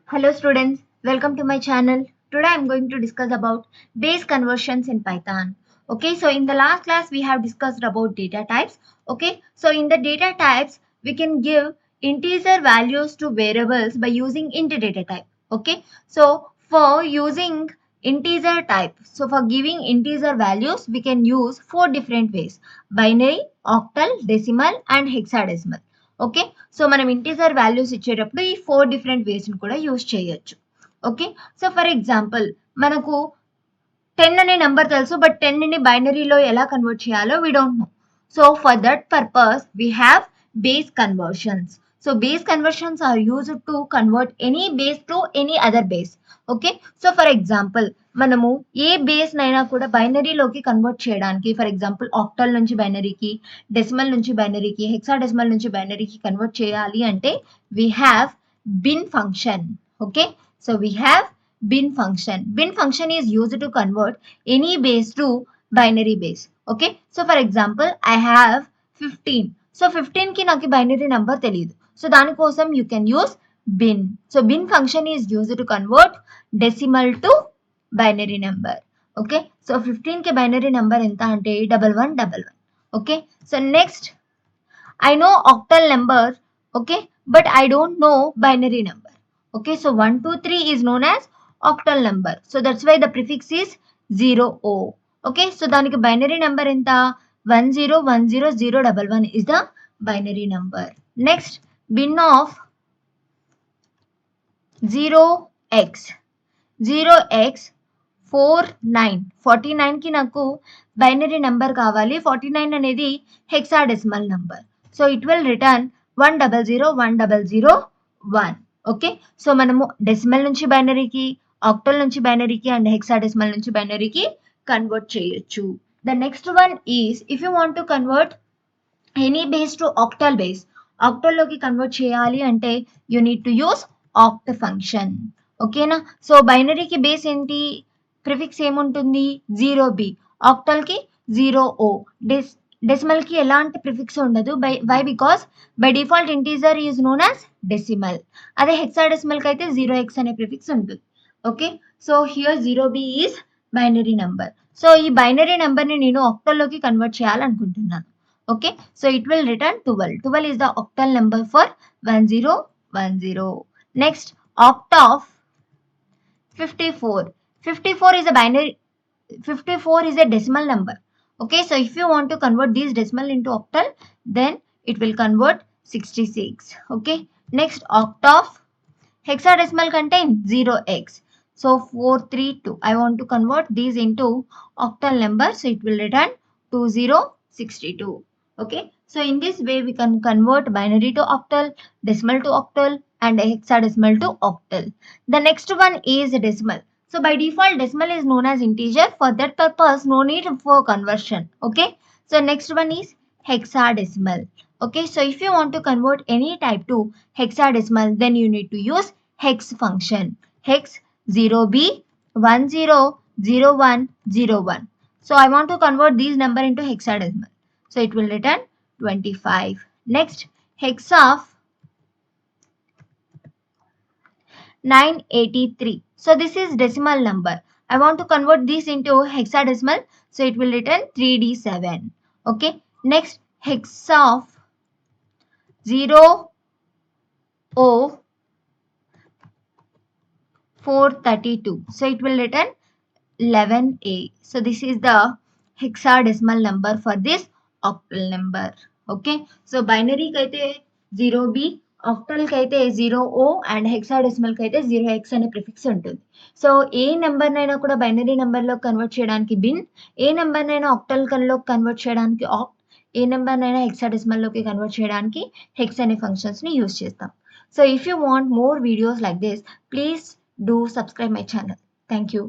Hello students, welcome to my channel. Today I am going to discuss about base conversions in Python. Okay, so in the last class we have discussed about data types. Okay, so in the data types we can give integer values to variables by using int data type. Okay, so for using integer type, so for giving integer values we can use four different ways: binary, octal, decimal and hexadecimal. Okay so మనం integer values ఇచ్చేటప్పుడు ఈ 4 different ways ని కూడా use చేయొచ్చు. Okay so for example మనకు 10 అనే number తెలుసు, but 10 ని బైనరీలో ఎలా కన్వర్ట్ చేయాలో we don't know. So for that purpose we have base conversions. So base conversions are used to convert any base to any other base. Okay so for example మనము ఏ base నైనా కూడా బైనరీలోకి convert చేయడానికి, for example octal నుంచి బైనరీకి, decimal నుంచి బైనరీకి, hexadecimal నుంచి బైనరీకి కన్వర్ట్ చేయాలి అంటే we have been function. Okay so we have bin function. Bin function is used to convert any base to binary base. Okay, so for example I have 15. So 15 ki naki binary number తెలియదు, so దాని కోసం you can use bin. So bin function is used to convert decimal to binary number. Okay, so 15 ki binary number ఎంత అంటే 1111. Okay, so next I know octal number, okay, but I don't know binary number. Okay, so 1 2 3 is known as octal number, so that's why the prefix is 0o. Okay, so daniki binary number enta 1010011 is the binary number. Next, bin of 0x 49 కి నాకు binary number కావాలి. 49 అనేది hexadecimal number, so it will return 10010001. Okay so మనము decimal నుంచి బైనరీకి, octal నుంచి బైనరీకి and hexadecimal నుంచి బైనరీకి కన్వర్ట్ చేయొచ్చు. The next one is if you want to convert any base to octal base. ఆక్టల్లోకి కన్వర్ట్ చేయాలి అంటే you need to use oct function. ఓకేనా, సో బైనరీకి బేస్ ఏంటి, ప్రిఫిక్స్ ఏముంటుంది 0b, ఆక్టల్ కి 0o, డెసిమల్ కి ఎలాంటి ప్రిఫిక్స్ ఉండదు. Why because by default integer is known as decimal. అదే హెక్సాడెసిమల్ కి అయితే 0x అనే ప్రిఫిక్స్ ఉంటుంది. Okay so here 0b is binary number. సో ఈ బైనరీ నెంబర్ ని నేను ఆక్టల్లోకి కన్వర్ట్ చేయాలనుకుంటున్నాను. Okay so it will return 12. 12 is the octal number for 1010. Next, oct of 54. 54 is a binary. 54 is a decimal number. Okay, so if you want to convert these decimal into octal, then it will convert 66. Okay, next, oct of hexadecimal contain 0x. So 432. I want to convert these into octal number, so it will return 2062. Okay, so in this way we can convert binary to octal, decimal to octal and hexadecimal to octal. The next one is decimal. So by default decimal is known as integer. For that purpose no need for conversion. Okay, so next one is hexadecimal. Okay, so if you want to convert any type to hexadecimal, then you need to use hex function. Hex 0b 100101. So I want to convert these number into hexadecimal, so it will return 25. Next, hex of 983. So this is decimal number. I want to convert this into hexadecimal, so it will return 3d7. Okay, next, hex of 0o432. So it will return 11a. So this is the hexadecimal number for this octal number. Okay, so binary ki aithe 0b, octal ki aithe 0o and hexadecimal ki aithe 0x అనే prefix ఉంటుంది. So ఏ number నైనా కూడా binary number లో convert చేయడానికి bin, ఏ number నైనా octal లో convert చేయడానికి act, ఏ number నైనా హెక్సాడెసిమల్ లోకి కన్వర్ట్ చేయడానికి హెక్స్ అనే ఫంక్షన్స్ ని యూజ్ చేస్తాం. So if you want more videos like this, please do subscribe my channel. Thank you.